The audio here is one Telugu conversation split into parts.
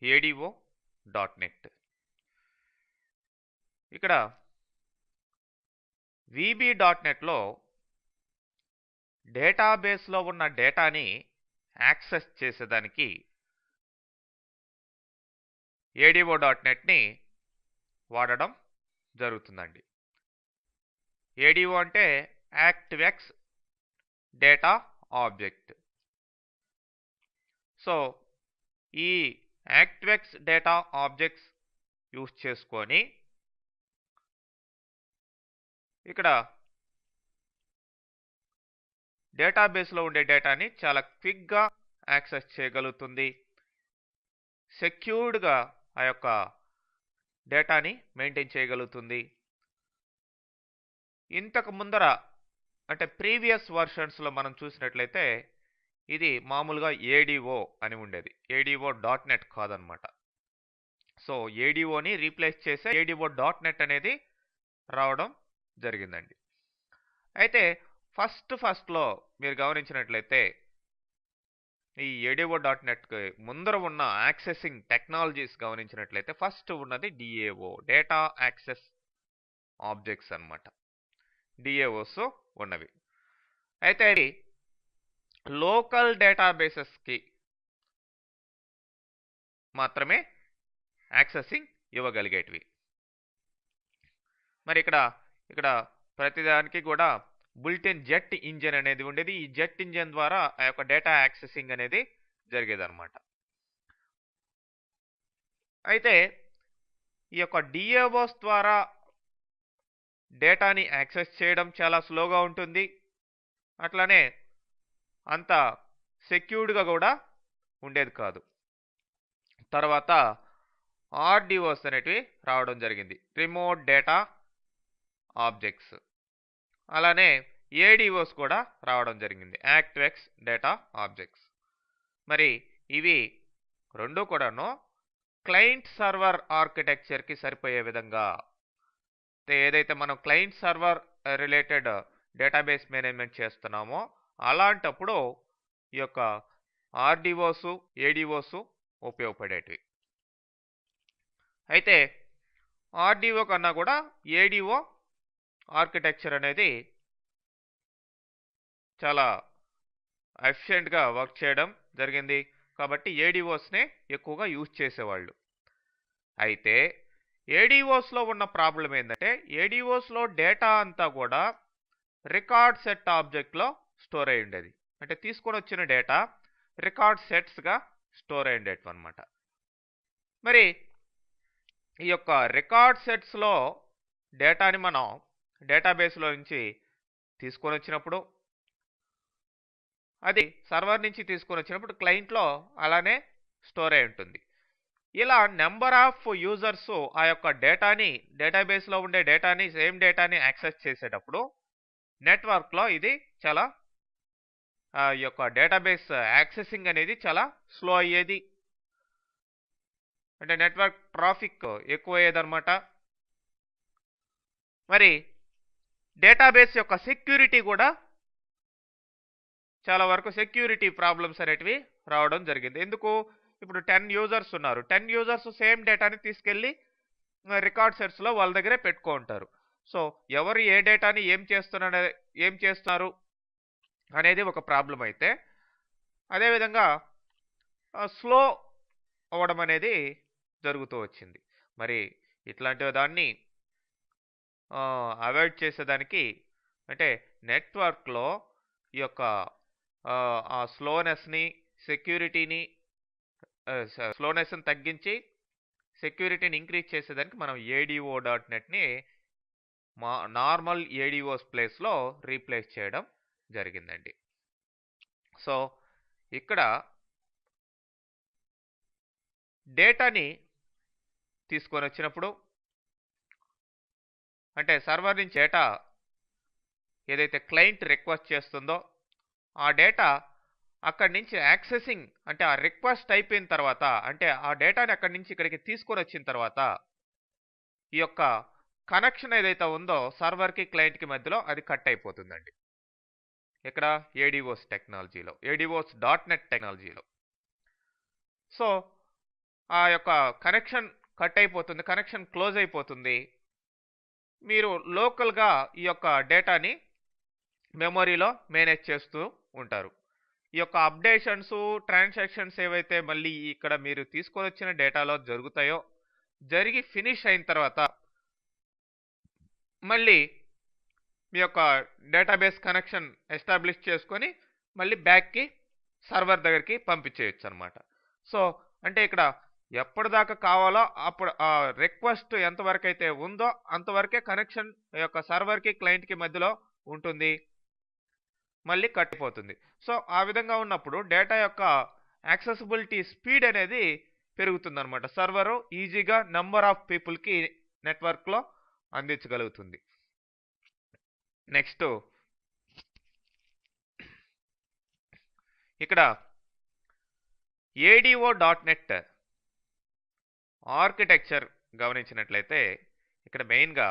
ADO.NET. ఇక్కడ VB.NETలో డేటాబేస్లో ఉన్న డేటాని యాక్సెస్ చేసేదానికి ADO.NETని వాడడం జరుగుతుందండి. ADO అంటే యాక్టివ్ఎక్స్ డేటా ఆబ్జెక్ట్. సో ఈ యాక్టివ్ఎక్స్ డేటా ఆబ్జెక్ట్స్ యూజ్ చేసుకొని ఇక్కడ డేటాబేస్లో ఉండే డేటాని చాలా క్విక్గా యాక్సెస్ చేయగలుగుతుంది. సెక్యూర్డ్గా ఆ యొక్క డేటాని మెయింటైన్ చేయగలుగుతుంది. ఇంతకు ముందర అంటే ప్రీవియస్ వర్షన్స్లో మనం చూసినట్లయితే ఇది మామూలుగా ADO అని ఉండేది. ADO.NET కాదనమాట. సో ADOని రీప్లేస్ చేసే ADO.NET అనేది రావడం జరిగిందండి. అయితే ఫస్ట్లో మీరు గమనించినట్లయితే ఈ ADO.NETకి ముందర ఉన్న యాక్సెసింగ్ టెక్నాలజీస్ గమనించినట్లయితే ఫస్ట్ ఉన్నది DAO, డేటా యాక్సెస్ ఆబ్జెక్ట్స్ అన్నమాట. DAOస్ ఉన్నవి. అయితే అవి లోకల్ డేటాబేసెస్కి మాత్రమే యాక్సెసింగ్ ఇవ్వగలిగేటివి. మరి ఇక్కడ ప్రతిదానికి కూడా బుల్టిన్ జెట్ ఇంజిన్ అనేది ఉండేది. ఈ జెట్ ఇంజిన్ ద్వారా ఆ యొక్క డేటా యాక్సెసింగ్ అనేది జరిగేదన్నమాట. అయితే ఈ యొక్క DAOస్ ద్వారా డేటాని యాక్సెస్ చేయడం చాలా స్లోగా ఉంటుంది. అట్లానే అంత సెక్యూర్డ్గా కూడా ఉండేది కాదు. తర్వాత RDOs అనేటివి రావడం జరిగింది, రిమోట్ డేటా ఆబ్జెక్ట్స్. అలానే ADOs కూడా రావడం జరిగింది, యాక్టివ్ఎక్స్ డేటా ఆబ్జెక్ట్స్. మరి ఇవి రెండు కూడాను క్లయింట్ సర్వర్ ఆర్కిటెక్చర్కి సరిపోయే విధంగా, ఏదైతే మనం client server related database management చేస్తున్నామో అలాంటప్పుడు ఈ యొక్క RDOs, ADOs ఉపయోగపడేటివి. అయితే RDO కన్నా కూడా ADO ఆర్కిటెక్చర్ అనేది చాలా ఎఫిషియెంట్గా వర్క్ చేయడం జరిగింది. కాబట్టి ADOస్నే ఎక్కువగా యూజ్ చేసేవాళ్ళు. అయితే ADOస్లో ఉన్న ప్రాబ్లం ఏంటంటే ADOస్లో డేటా అంతా కూడా రికార్డ్ సెట్ ఆబ్జెక్ట్లో స్టోర్ అయి ఉండేది. అంటే తీసుకొని వచ్చిన డేటా రికార్డ్ సెట్స్గా స్టోర్ అయి ఉండేవి అనమాట. మరి ఈ యొక్క రికార్డ్ సెట్స్లో డేటాని మనం డేటాబేస్లో నుంచి తీసుకొని వచ్చినప్పుడు, అది సర్వర్ నుంచి తీసుకొని వచ్చినప్పుడు క్లయింట్లో అలానే స్టోర్ అయి ఉంటుంది. ఇలా నెంబర్ ఆఫ్ యూజర్స్ ఆ యొక్క డేటాని, డేటాబేస్లో ఉండే డేటాని, సేమ్ డేటాని యాక్సెస్ చేసేటప్పుడు నెట్వర్క్లో ఇది చాలా ఈ యొక్క డేటాబేస్ యాక్సెసింగ్ అనేది చాలా స్లో అయ్యేది. అంటే నెట్వర్క్ ట్రాఫిక్ ఎక్కువ అయ్యేదన్నమాట. మరి డేటాబేస్ యొక్క సెక్యూరిటీ కూడా చాలా వరకు సెక్యూరిటీ ప్రాబ్లమ్స్ అనేటివి రావడం జరిగింది. ఎందుకు? ఇప్పుడు 10 యూజర్స్ ఉన్నారు. 10 యూజర్స్ సేమ్ డేటాని తీసుకెళ్ళి రికార్డ్ సెట్స్లో వాళ్ళ దగ్గరే పెట్టుకుంటారు. సో ఎవరు ఏ డేటాని ఏం చేస్తున్నారు అనేది ఒక ప్రాబ్లం అయితే, అదేవిధంగా స్లో అవ్వడం అనేది జరుగుతూ వచ్చింది. మరి ఇట్లాంటి దాన్ని అవాయిడ్ చేసేదానికి, అంటే నెట్వర్క్లో ఈ యొక్క ఆ స్లోనెస్ని, సెక్యూరిటీని, స్లోనెస్ని తగ్గించి సెక్యూరిటీని ఇంక్రీజ్ చేసేదానికి మనం ADO.NETని నార్మల్ ADOs ప్లేస్లో రీప్లేస్ చేయడం జరిగిందండి. సో ఇక్కడ డేటాని తీసుకొని వచ్చినప్పుడు, అంటే సర్వర్ నుంచి డేటా ఏదైతే క్లయింట్ రిక్వెస్ట్ చేస్తుందో ఆ డేటా అక్కడి నుంచి యాక్సెసింగ్, అంటే ఆ రిక్వెస్ట్ అయిపోయిన తర్వాత, అంటే ఆ డేటాని అక్కడి నుంచి ఇక్కడికి తీసుకొని వచ్చిన తర్వాత ఈ యొక్క కనెక్షన్ ఏదైతే ఉందో సర్వర్కి క్లయింట్కి మధ్యలో అది కట్ అయిపోతుందండి. ఇక్కడ ADOs టెక్నాలజీలో, ADOs.NET టెక్నాలజీలో. సో ఆ యొక్క కనెక్షన్ కట్ అయిపోతుంది, కనెక్షన్ క్లోజ్ అయిపోతుంది. మీరు లోకల్గా ఈ యొక్క డేటాని మెమొరీలో మేనేజ్ చేస్తూ ఉంటారు. ఈ యొక్క అప్డేషన్స్, ట్రాన్సాక్షన్స్ ఏవైతే మళ్ళీ ఇక్కడ మీరు తీసుకొని వచ్చిన డేటాలో జరుగుతాయో, జరిగి ఫినిష్ అయిన తర్వాత మళ్ళీ మీ యొక్క డేటాబేస్ కనెక్షన్ ఎస్టాబ్లిష్ చేసుకొని మళ్ళీ బ్యాక్కి సర్వర్ దగ్గరికి పంపించేయచ్చు అనమాట. సో అంటే ఇక్కడ ఎప్పటిదాకా కావాలో అప్పుడు ఆ రిక్వెస్ట్ ఎంతవరకు అయితే ఉందో అంతవరకే కనెక్షన్ యొక్క సర్వర్కి క్లయింట్కి మధ్యలో ఉంటుంది, మళ్ళీ కట్టిపోతుంది. సో ఆ విధంగా ఉన్నప్పుడు డేటా యొక్క యాక్సెసిబిలిటీ స్పీడ్ అనేది పెరుగుతుంది అనమాట. సర్వరు ఈజీగా నెంబర్ ఆఫ్ పీపుల్కి నెట్వర్క్లో అందించగలుగుతుంది. నెక్స్ట్ ఇక్కడ ADO.NET ఆర్కిటెక్చర్ గమనించినట్లయితే ఇక్కడ మెయిన్గా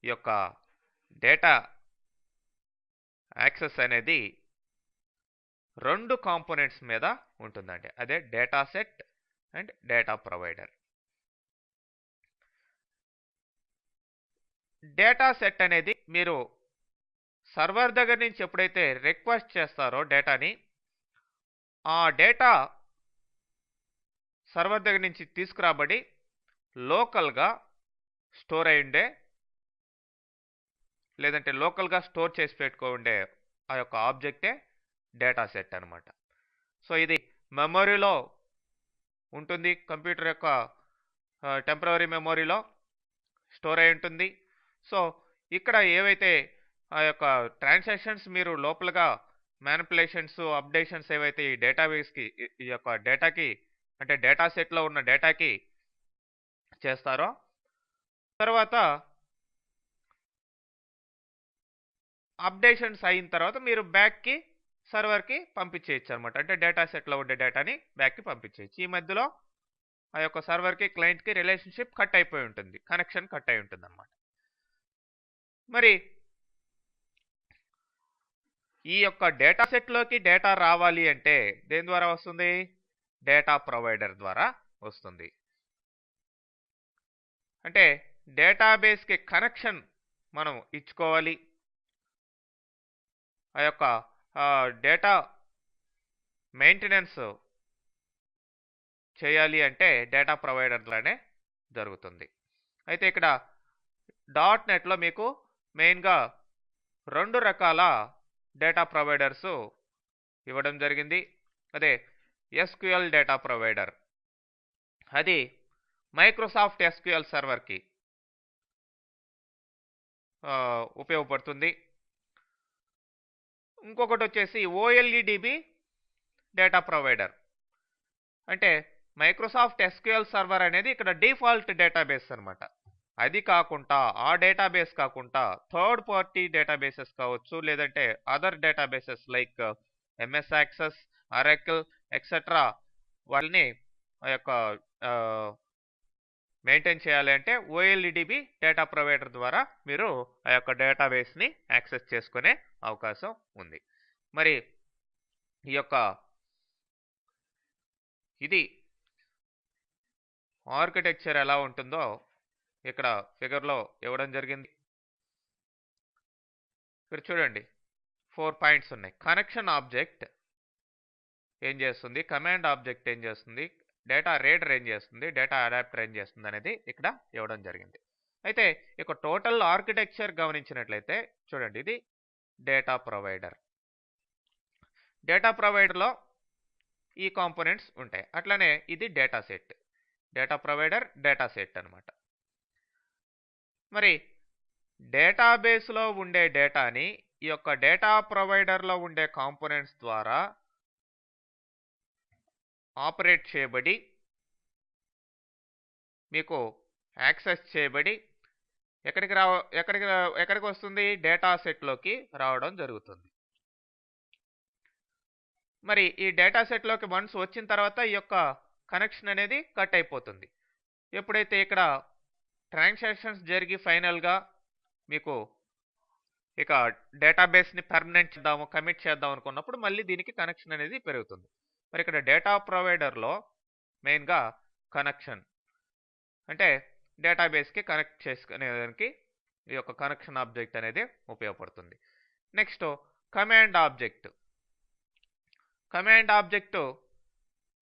ఈ యొక్క డేటా యాక్సెస్ అనేది 2 కాంపోనెంట్స్ మీద ఉంటుందండి. అదే data set and data provider. Data set అనేది మీరు సర్వర్ దగ్గర నుంచి ఎప్పుడైతే రిక్వెస్ట్ చేస్తారో డేటాని, ఆ డేటా సర్వర్ దగ్గర నుంచి తీసుకురాబడి లోకల్గా స్టోర్ అయి ఉండే, లేదంటే లోకల్గా స్టోర్ చేసి పెట్టుకో ఉండే ఆ యొక్క ఆబ్జెక్టే డేటా సెట్ అనమాట. సో ఇది మెమొరీలో ఉంటుంది, కంప్యూటర్ యొక్క టెంపరరీ మెమొరీలో స్టోర్ అయి ఉంటుంది. సో ఇక్కడ ఏవైతే ఆ యొక్క ట్రాన్సాక్షన్స్ మీరు లోపలగా మ్యానిపులేషన్స్, అప్డేషన్స్ ఏవైతే ఈ డేటాబేస్కి, ఈ యొక్క డేటాకి అంటే డేటా సెట్లో ఉన్న డేటాకి చేస్తారో, తర్వాత అప్డేషన్స్ అయిన తర్వాత మీరు బ్యాక్కి సర్వర్కి పంపించేయచ్చు అనమాట. అంటే డేటా సెట్లో ఉండే డేటాని బ్యాక్కి పంపించేయచ్చు. ఈ మధ్యలో ఆ యొక్క సర్వర్కి క్లయింట్కి రిలేషన్షిప్ కట్ అయిపోయి ఉంటుంది, కనెక్షన్ కట్ అయి ఉంటుంది అనమాట. మరి ఈ యొక్క డేటా సెట్లోకి డేటా రావాలి అంటే దేని ద్వారా వస్తుంది? డేటా ప్రొవైడర్ ద్వారా వస్తుంది. అంటే డేటాబేస్కి కనెక్షన్ మనం ఇచ్చుకోవాలి. ఆ యొక్క డేటా మెయింటెనెన్స్ చేయాలి అంటే డేటా ప్రొవైడర్ ద్వారానే జరుగుతుంది. అయితే ఇక్కడ .NETలో మీకు మెయిన్గా 2 రకాల డేటా ప్రొవైడర్స్ ఇవ్వడం జరిగింది. అదే SQL డేటా ప్రొవైడర్, అది మైక్రోసాఫ్ట్ SQL సర్వర్కి ఉపయోగపడుతుంది. ఇంకొకటి వచ్చేసి OLEDB డేటా ప్రొవైడర్. అంటే మైక్రోసాఫ్ట్ SQL సర్వర్ అనేది ఇక్కడ డిఫాల్ట్ డేటాబేస్ అనమాట. అది కాకుండా ఆ డేటాబేస్ కాకుండా థర్డ్ పార్టీ డేటాబేసెస్ కావచ్చు, లేదంటే other databases like MS Access, Oracle etcetera వాళ్ళని ఆ యొక్క మెయింటైన్ చేయాలి అంటే OLEDB డేటా ప్రొవైడర్ ద్వారా మీరు ఆ యొక్క డేటాబేస్ని యాక్సెస్ చేసుకునే అవకాశం ఉంది. మరి ఈ యొక్క ఇది ఆర్కిటెక్చర్ ఎలా ఉంటుందో ఇక్కడ ఫిగర్లో ఇవ్వడం జరిగింది. ఇక్కడ చూడండి 4 పాయింట్స్ ఉన్నాయి. కనెక్షన్ ఆబ్జెక్ట్ ఏం చేస్తుంది, కమాండ్ ఆబ్జెక్ట్ ఏం చేస్తుంది, డేటా రీడర్ ఏం చేస్తుంది, డేటా అడాప్టర్ ఏం చేస్తుంది అనేది ఇక్కడ ఇవ్వడం జరిగింది. అయితే ఇక టోటల్ ఆర్కిటెక్చర్ గమనించినట్లయితే చూడండి, ఇది డేటా ప్రొవైడర్. డేటా ప్రొవైడర్లో ఈ కాంపోనెంట్స్ ఉంటాయి. అట్లనే ఇది data set, data provider, data set అనమాట. మరి డేటాబేస్లో ఉండే డేటాని ఈ యొక్క డేటా ప్రొవైడర్లో ఉండే కాంపోనెంట్స్ ద్వారా ఆపరేట్ చేయబడి మీకు యాక్సెస్ చేయబడి ఎక్కడికి వస్తుంది? డేటా సెట్లోకి రావడం జరుగుతుంది. మరి ఈ డేటా సెట్లోకి వన్స్ వచ్చిన తర్వాత ఈ యొక్క కనెక్షన్ అనేది కట్ అయిపోతుంది. ఎప్పుడైతే ఇక్కడ ట్రాన్సాక్షన్స్ జరిగి ఫైనల్గా మీకు ఇక డేటాబేస్ని పర్మనెంట్ చేద్దాము, కమిట్ చేద్దాం అనుకున్నప్పుడు మళ్ళీ దీనికి కనెక్షన్ అనేది పెరుగుతుంది. మరి ఇక్కడ డేటా ప్రొవైడర్లో మెయిన్గా కనెక్షన్ అంటే డేటాబేస్కి కనెక్ట్ చేసుకునేదానికి ఈ యొక్క కనెక్షన్ ఆబ్జెక్ట్ అనేది ఉపయోగపడుతుంది. Next command object. Command object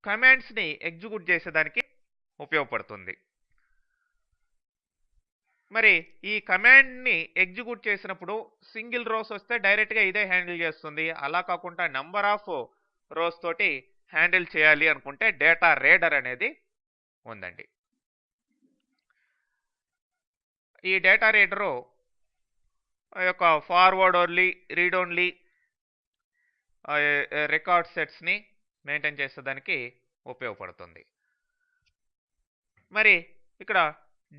కమాండ్స్ని ఎగ్జిక్యూట్ చేసేదానికి ఉపయోగపడుతుంది. మరి ఈ కమాండ్ని ఎగ్జిక్యూట్ చేసినప్పుడు సింగిల్ రోస్ వస్తే డైరెక్ట్గా ఇదే హ్యాండిల్ చేస్తుంది. అలా కాకుండా నెంబర్ ఆఫ్ రోస్ తోటి హ్యాండిల్ చేయాలి అనుకుంటే డేటా రీడర్ అనేది ఉందండి. ఈ డేటా రీడరు యొక్క forward only, read only record సెట్స్ని మెయింటైన్ చేసేదానికి ఉపయోగపడుతుంది. మరి ఇక్కడ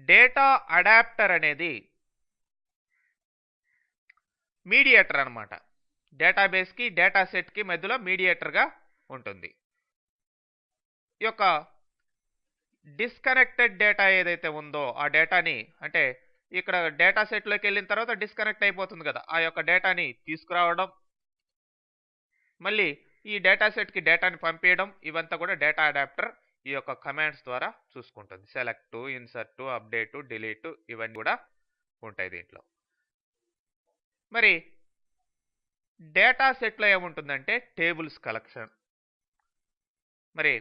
డేటా అడాప్టర్ అనేది మీడియేటర్ అనమాట. డేటాబేస్కి డేటా సెట్కి మధ్యలో మీడియేటర్గా ఉంటుంది. ఈ యొక్క డిస్కనెక్టెడ్ డేటా ఏదైతే ఉందో ఆ డేటాని, అంటే ఇక్కడ డేటా సెట్లోకి వెళ్ళిన తర్వాత డిస్కనెక్ట్ అయిపోతుంది కదా, ఆ యొక్క డేటాని తీసుకురావడం, మళ్ళీ ఈ డేటా సెట్కి డేటాని పంపించడం, ఇవంతా కూడా డేటా అడాప్టర్ ఈ యొక్క కమాండ్స్ ద్వారా చూసుకుంటుంది. సెలెక్ట్, ఇన్సర్ట్, అప్డేట్, డిలీట్ ఇవన్నీ కూడా ఉంటాయి దీంట్లో. మరి డేటా సెట్లో ఏముంటుందంటే టేబుల్స్ కలెక్షన్, మరి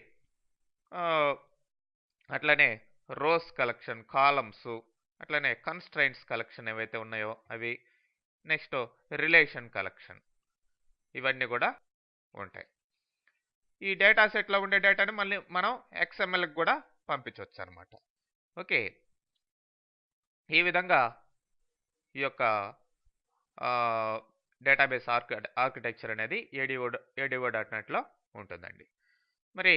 అట్లనే రోస్ కలెక్షన్, కాలమ్స్, అట్లనే కన్స్ట్రైంట్స్ కలెక్షన్ ఏవైతే ఉన్నాయో అవి, నెక్స్ట్ రిలేషన్ కలెక్షన్, ఇవన్నీ కూడా ఉంటాయి. ఈ డేటా సెట్లో ఉండే డేటాని మళ్ళీ మనం XMLకి కూడా పంపించవచ్చు అనమాట. ఓకే, ఈ విధంగా ఈ యొక్క డేటాబేస్ ఆర్కిటెక్చర్ అనేది ADO.NETలో ఉంటుందండి. మరి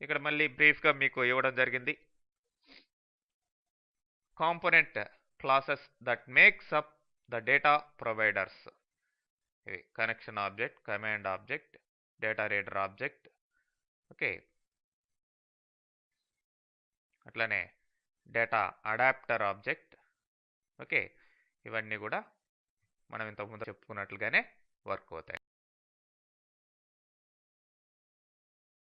ఇక్కడ మళ్ళీ బ్రీఫ్గా మీకు ఇవ్వడం జరిగింది. Component classes that makes up the data providers. ఇవి connection object, command object, data reader object, okay, అట్లనే డేటా అడాప్టర్ ఆబ్జెక్ట్. ఓకే, ఇవన్నీ కూడా మనం ఇంతకుముందు చెప్పుకున్నట్లుగానే వర్క్ అవుతాయి.